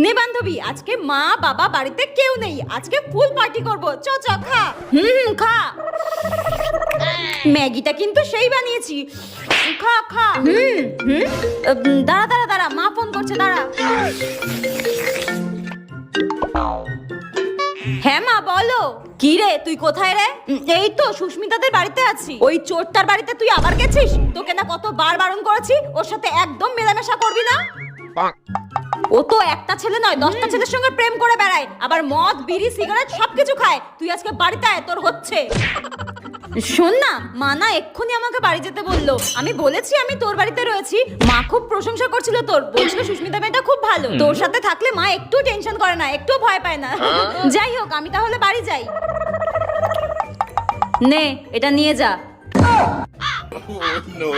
নে বান্ধবী, আজকে মা বাবা বাড়িতে কেউ নেই, আজকে ফুল পার্টি করব। চ চ খা। খা। ম্যাগিটা কিন্তু সেই বানিয়েছি। খা খা। দাঁড়া দাঁড়া দাঁড়া, মা ফোন করছে, দাঁড়া। হ্যাঁ মা বলো। কি রে, তুই কোথায় রে? এই তো সুস্মিতাদের বাড়িতে আছি। ওই চোরটার বাড়িতে তুই আবার গেছিস? তোকে না কতবার বারণ করেছি ওর সাথে একদম মেলামেশা করবি না। ও তো একটা ছেলে নয়, 10টা ছেলের সঙ্গে প্রেম করে বেড়ায়, আবার মদ বিড়ি সিগারেট সবকিছু খায়। তুই আজকে বাড়িতে আয়, তোর হচ্ছে। শোন না, মা না এক্ষুনি আমাকে বাড়ি যেতে বললো। আমি বলেছি আমি তোর বাড়িতে রয়েছি। মা খুব প্রশংসা করছিল তোর, বলছিল সুস্মিতা মেয়েটা খুব ভালো। তোর সাথে থাকলে মা একটু টেনশন করে না, একটু ভয় পায় না। যাই হোক, আমি তাহলে বাড়ি যাই। নে এটা নিয়ে যা। no.